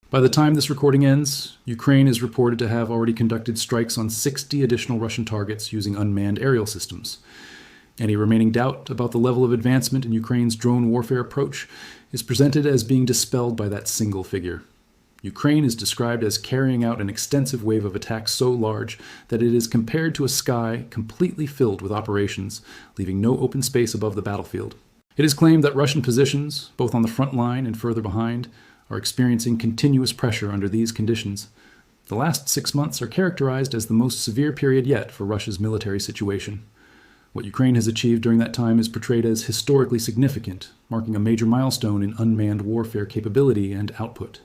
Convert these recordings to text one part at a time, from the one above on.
By the time this recording ends, Ukraine is reported to have already conducted strikes on 60 additional Russian targets using unmanned aerial systems. Any remaining doubt about the level of advancement in Ukraine's drone warfare approach is presented as being dispelled by that single figure. Ukraine is described as carrying out an extensive wave of attacks so large that it is compared to a sky completely filled with operations, leaving no open space above the battlefield. It is claimed that Russian positions, both on the front line and further behind, are experiencing continuous pressure under these conditions. The last 6 months are characterized as the most severe period yet for Russia's military situation. What Ukraine has achieved during that time is portrayed as historically significant, marking a major milestone in unmanned warfare capability and output.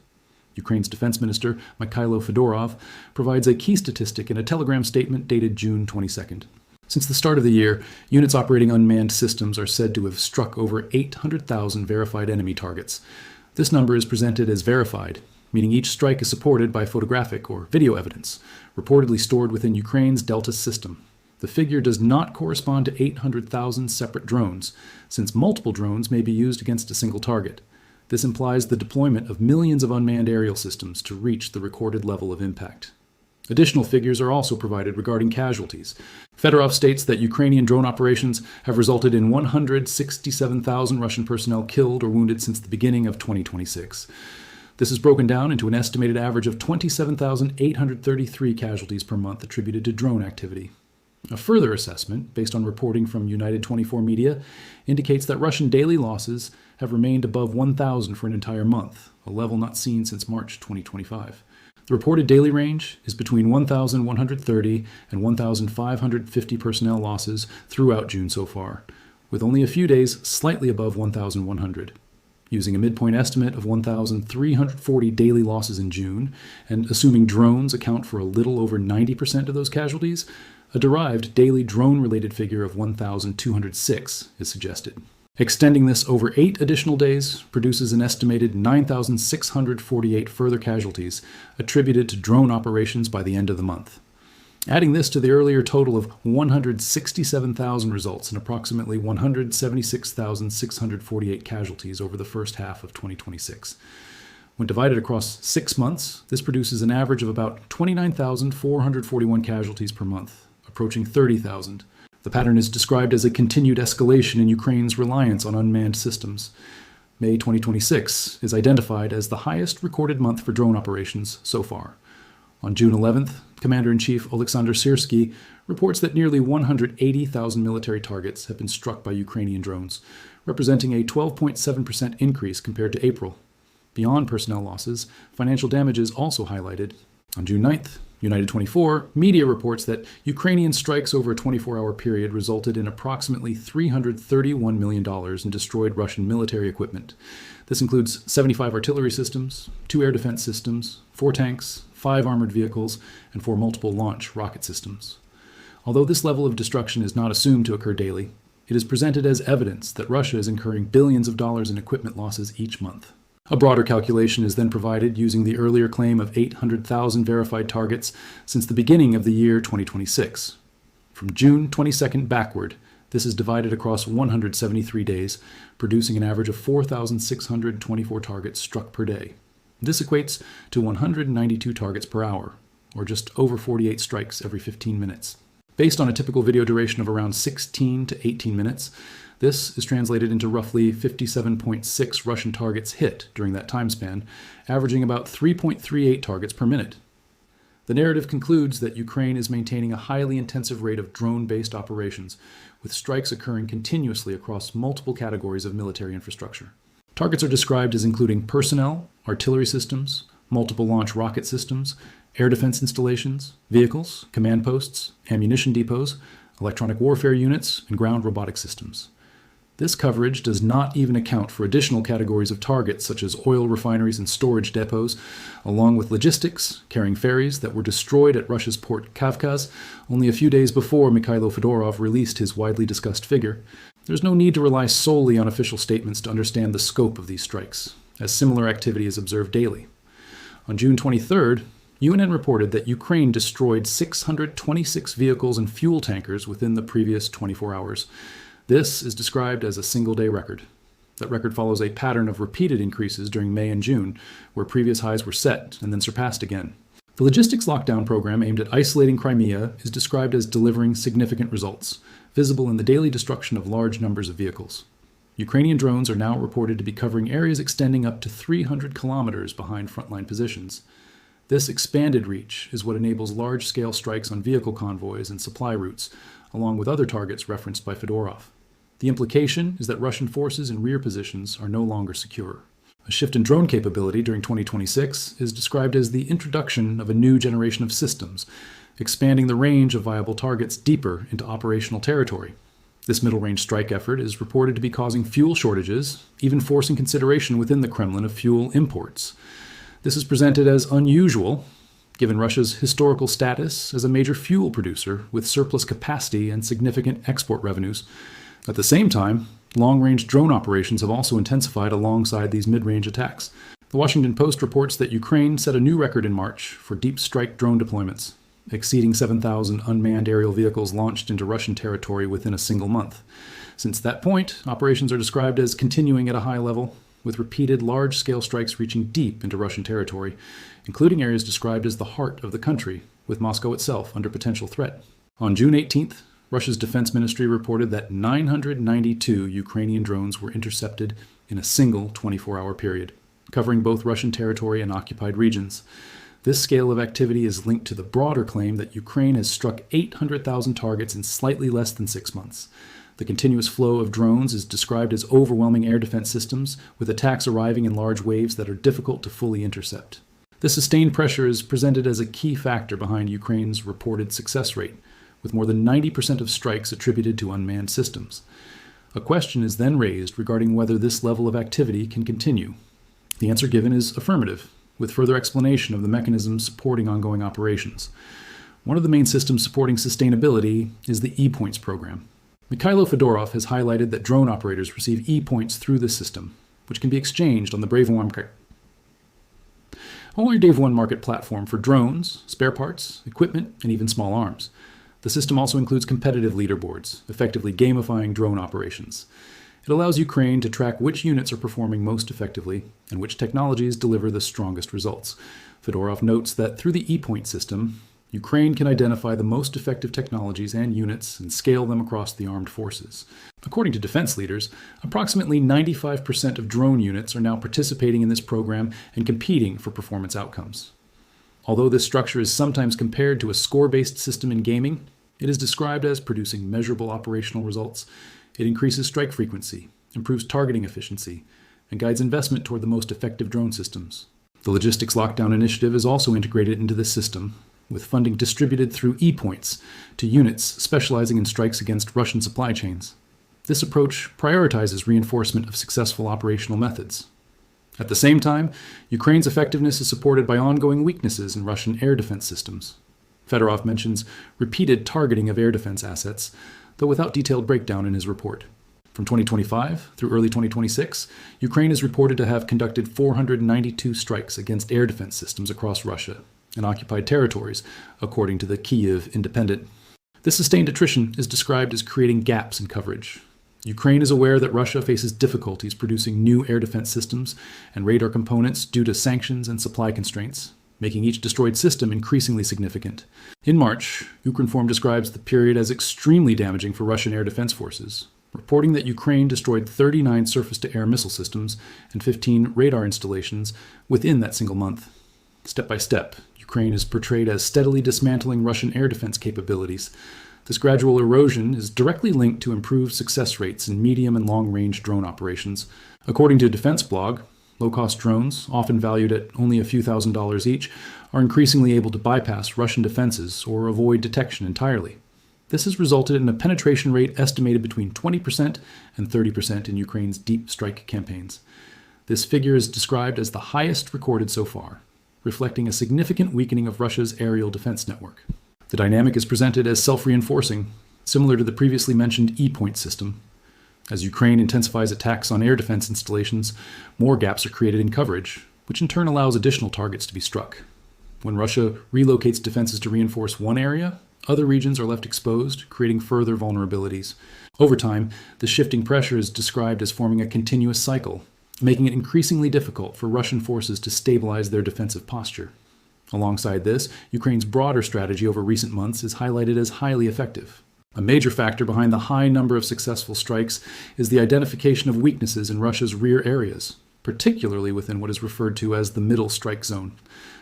Ukraine's Defense Minister, Mikhailo Fedorov, provides a key statistic in a Telegram statement dated June 22nd. Since the start of the year, units operating unmanned systems are said to have struck over 800,000 verified enemy targets. This number is presented as verified, meaning each strike is supported by photographic or video evidence, reportedly stored within Ukraine's Delta system. The figure does not correspond to 800,000 separate drones, since multiple drones may be used against a single target. This implies the deployment of millions of unmanned aerial systems to reach the recorded level of impact. Additional figures are also provided regarding casualties. Fedorov states that Ukrainian drone operations have resulted in 167,000 Russian personnel killed or wounded since the beginning of 2026. This is broken down into an estimated average of 27,833 casualties per month attributed to drone activity. A further assessment, based on reporting from United 24 Media, indicates that Russian daily losses have remained above 1,000 for an entire month, a level not seen since March 2025. The reported daily range is between 1,130 and 1,550 personnel losses throughout June so far, with only a few days slightly above 1,100. Using a midpoint estimate of 1,340 daily losses in June, and assuming drones account for a little over 90% of those casualties, a derived daily drone-related figure of 1,206 is suggested. Extending this over 8 additional days produces an estimated 9,648 further casualties attributed to drone operations by the end of the month. Adding this to the earlier total of 167,000 results in approximately 176,648 casualties over the first half of 2026. When divided across 6 months, this produces an average of about 29,441 casualties per month, approaching 30,000. The pattern is described as a continued escalation in Ukraine's reliance on unmanned systems. May 2026 is identified as the highest recorded month for drone operations so far. On June 11th, Commander-in-Chief Oleksandr Syrsky reports that nearly 180,000 military targets have been struck by Ukrainian drones, representing a 12.7% increase compared to April. Beyond personnel losses, financial damage is also highlighted. On June 9th, United 24 Media reports that Ukrainian strikes over a 24-hour period resulted in approximately $331 million in destroyed Russian military equipment. This includes 75 artillery systems, 2 air defense systems, 4 tanks, 5 armored vehicles, and 4 multiple launch rocket systems. Although this level of destruction is not assumed to occur daily, it is presented as evidence that Russia is incurring billions of dollars in equipment losses each month. A broader calculation is then provided using the earlier claim of 800,000 verified targets since the beginning of the year 2026. From June 22nd backward, this is divided across 173 days, producing an average of 4,624 targets struck per day. This equates to 192 targets per hour, or just over 48 strikes every 15 minutes. Based on a typical video duration of around 16 to 18 minutes, this is translated into roughly 57.6 Russian targets hit during that time span, averaging about 3.38 targets per minute. The narrative concludes that Ukraine is maintaining a highly intensive rate of drone-based operations, with strikes occurring continuously across multiple categories of military infrastructure. Targets are described as including personnel, artillery systems, multiple launch rocket systems, air defense installations, vehicles, command posts, ammunition depots, electronic warfare units, and ground robotic systems. This coverage does not even account for additional categories of targets such as oil refineries and storage depots, along with logistics, carrying ferries that were destroyed at Russia's port Kavkaz only a few days before Mikhailo Fedorov released his widely discussed figure. There's no need to rely solely on official statements to understand the scope of these strikes, as similar activity is observed daily. On June 23rd, UNN reported that Ukraine destroyed 626 vehicles and fuel tankers within the previous 24 hours. This is described as a single-day record. That record follows a pattern of repeated increases during May and June, where previous highs were set and then surpassed again. The logistics lockdown program aimed at isolating Crimea is described as delivering significant results, visible in the daily destruction of large numbers of vehicles. Ukrainian drones are now reported to be covering areas extending up to 300 kilometers behind frontline positions. This expanded reach is what enables large-scale strikes on vehicle convoys and supply routes, along with other targets referenced by Fedorov. The implication is that Russian forces in rear positions are no longer secure. A shift in drone capability during 2026 is described as the introduction of a new generation of systems, expanding the range of viable targets deeper into operational territory. This middle-range strike effort is reported to be causing fuel shortages, even forcing consideration within the Kremlin of fuel imports. This is presented as unusual, given Russia's historical status as a major fuel producer with surplus capacity and significant export revenues. At the same time, long-range drone operations have also intensified alongside these mid-range attacks. The Washington Post reports that Ukraine set a new record in March for deep strike drone deployments, exceeding 7,000 unmanned aerial vehicles launched into Russian territory within a single month. Since that point, operations are described as continuing at a high level, with repeated large-scale strikes reaching deep into Russian territory, including areas described as the heart of the country, with Moscow itself under potential threat. On June 18th, Russia's defense ministry reported that 992 Ukrainian drones were intercepted in a single 24-hour period, covering both Russian territory and occupied regions. This scale of activity is linked to the broader claim that Ukraine has struck 800,000 targets in slightly less than 6 months. The continuous flow of drones is described as overwhelming air defense systems, with attacks arriving in large waves that are difficult to fully intercept. This sustained pressure is presented as a key factor behind Ukraine's reported success rate, with more than 90% of strikes attributed to unmanned systems. A question is then raised regarding whether this level of activity can continue. The answer given is affirmative, with further explanation of the mechanisms supporting ongoing operations. One of the main systems supporting sustainability is the E-Points program. Mikhailo Fedorov has highlighted that drone operators receive E-Points through this system, which can be exchanged on the Brave One market platform for drones, spare parts, equipment, and even small arms. The system also includes competitive leaderboards, effectively gamifying drone operations. It allows Ukraine to track which units are performing most effectively and which technologies deliver the strongest results. Fedorov notes that through the E-Point system, Ukraine can identify the most effective technologies and units and scale them across the armed forces. According to defense leaders, approximately 95% of drone units are now participating in this program and competing for performance outcomes. Although this structure is sometimes compared to a score-based system in gaming, it is described as producing measurable operational results. It increases strike frequency, improves targeting efficiency, and guides investment toward the most effective drone systems. The Logistics Lockdown Initiative is also integrated into this system, with funding distributed through E-Points to units specializing in strikes against Russian supply chains. This approach prioritizes reinforcement of successful operational methods. At the same time, Ukraine's effectiveness is supported by ongoing weaknesses in Russian air defense systems. Fedorov mentions repeated targeting of air defense assets, though without detailed breakdown in his report. From 2025 through early 2026, Ukraine is reported to have conducted 492 strikes against air defense systems across Russia and occupied territories, according to the Kyiv Independent. This sustained attrition is described as creating gaps in coverage. Ukraine is aware that Russia faces difficulties producing new air defense systems and radar components due to sanctions and supply constraints, making each destroyed system increasingly significant. In March, Ukrinform describes the period as extremely damaging for Russian air defense forces, reporting that Ukraine destroyed 39 surface-to-air missile systems and 15 radar installations within that single month. Step by step, Ukraine is portrayed as steadily dismantling Russian air defense capabilities. This gradual erosion is directly linked to improved success rates in medium and long-range drone operations. According to Defense Blog, low-cost drones, often valued at only a few $1,000s each, are increasingly able to bypass Russian defenses or avoid detection entirely. This has resulted in a penetration rate estimated between 20% and 30% in Ukraine's deep strike campaigns. This figure is described as the highest recorded so far, reflecting a significant weakening of Russia's aerial defense network. The dynamic is presented as self-reinforcing, similar to the previously mentioned E-Point system. As Ukraine intensifies attacks on air defense installations, more gaps are created in coverage, which in turn allows additional targets to be struck. When Russia relocates defenses to reinforce one area, Other regions are left exposed, creating further vulnerabilities. Over time, the shifting pressure is described as forming a continuous cycle, making it increasingly difficult for Russian forces to stabilize their defensive posture. Alongside this, Ukraine's broader strategy over recent months is highlighted as highly effective. A major factor behind the high number of successful strikes is the identification of weaknesses in Russia's rear areas, particularly within what is referred to as the middle strike zone.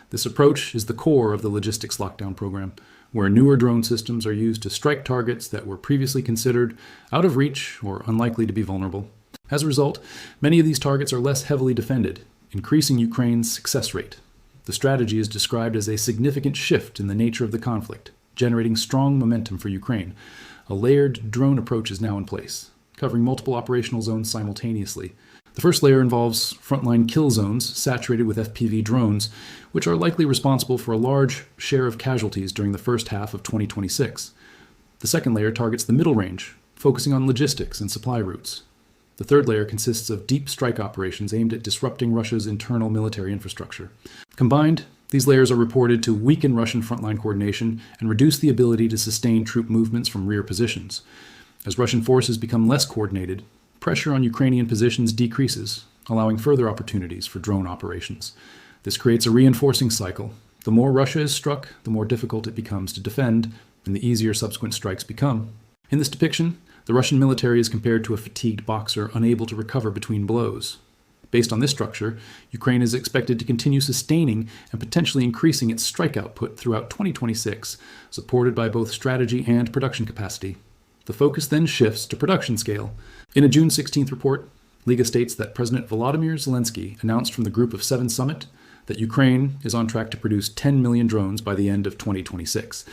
This approach is the core of the logistics lockdown program, where newer drone systems are used to strike targets that were previously considered out of reach or unlikely to be vulnerable. As a result, many of these targets are less heavily defended, increasing Ukraine's success rate. The strategy is described as a significant shift in the nature of the conflict, generating strong momentum for Ukraine. A layered drone approach is now in place, covering multiple operational zones simultaneously. The first layer involves frontline kill zones saturated with FPV drones, which are likely responsible for a large share of casualties during the first half of 2026. The second layer targets the middle range, focusing on logistics and supply routes. The third layer consists of deep strike operations aimed at disrupting Russia's internal military infrastructure. Combined, these layers are reported to weaken Russian frontline coordination and reduce the ability to sustain troop movements from rear positions. As Russian forces become less coordinated, pressure on Ukrainian positions decreases, allowing further opportunities for drone operations. This creates a reinforcing cycle. The more Russia is struck, the more difficult it becomes to defend, and the easier subsequent strikes become. In this depiction, the Russian military is compared to a fatigued boxer unable to recover between blows. Based on this structure, Ukraine is expected to continue sustaining and potentially increasing its strike output throughout 2026, supported by both strategy and production capacity. The focus then shifts to production scale. In a June 16th report, Liga states that President Volodymyr Zelensky announced from the Group of Seven summit that Ukraine is on track to produce 10 million drones by the end of 2026.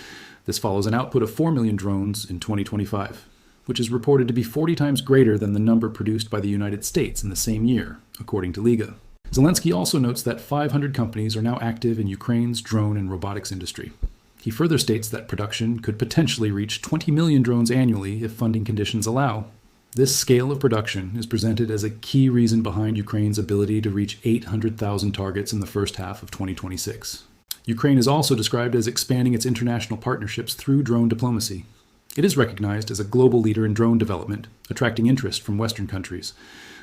This follows an output of 4 million drones in 2025, which is reported to be 40 times greater than the number produced by the United States in the same year, according to Liga. Zelensky also notes that 500 companies are now active in Ukraine's drone and robotics industry. He further states that production could potentially reach 20 million drones annually if funding conditions allow. This scale of production is presented as a key reason behind Ukraine's ability to reach 800,000 targets in the first half of 2026. Ukraine is also described as expanding its international partnerships through drone diplomacy. It is recognized as a global leader in drone development, attracting interest from Western countries.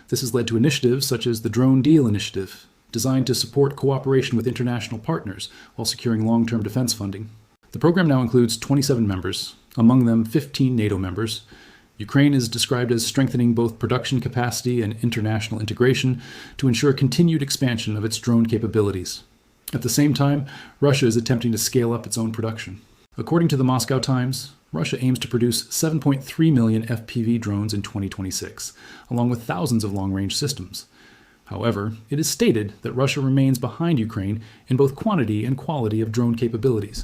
This has led to initiatives such as the Drone Deal Initiative, designed to support cooperation with international partners while securing long-term defense funding. The program now includes 27 members, among them 15 NATO members. Ukraine is described as strengthening both production capacity and international integration to ensure continued expansion of its drone capabilities. At the same time, Russia is attempting to scale up its own production. According to the Moscow Times, Russia aims to produce 7.3 million FPV drones in 2026, along with thousands of long-range systems. However, it is stated that Russia remains behind Ukraine in both quantity and quality of drone capabilities.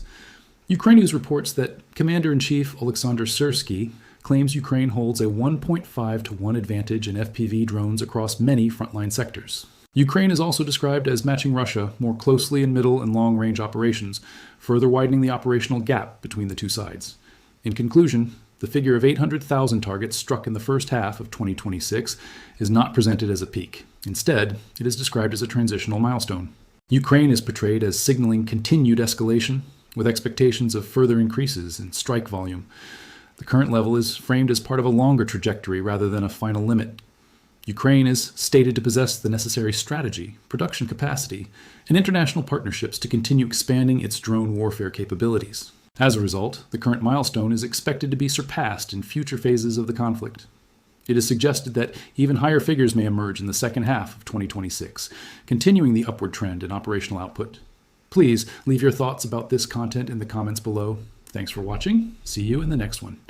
Ukraine News reports that Commander-in-Chief Oleksandr Syrsky claims Ukraine holds a 1.5 to 1 advantage in FPV drones across many frontline sectors. Ukraine is also described as matching Russia more closely in middle and long-range operations, further widening the operational gap between the two sides. In conclusion, the figure of 800,000 targets struck in the first half of 2026 is not presented as a peak. Instead, it is described as a transitional milestone. Ukraine is portrayed as signaling continued escalation, with expectations of further increases in strike volume. The current level is framed as part of a longer trajectory rather than a final limit. Ukraine is stated to possess the necessary strategy, production capacity, and international partnerships to continue expanding its drone warfare capabilities. As a result, the current milestone is expected to be surpassed in future phases of the conflict. It is suggested that even higher figures may emerge in the second half of 2026, continuing the upward trend in operational output. Please leave your thoughts about this content in the comments below. Thanks for watching. See you in the next one.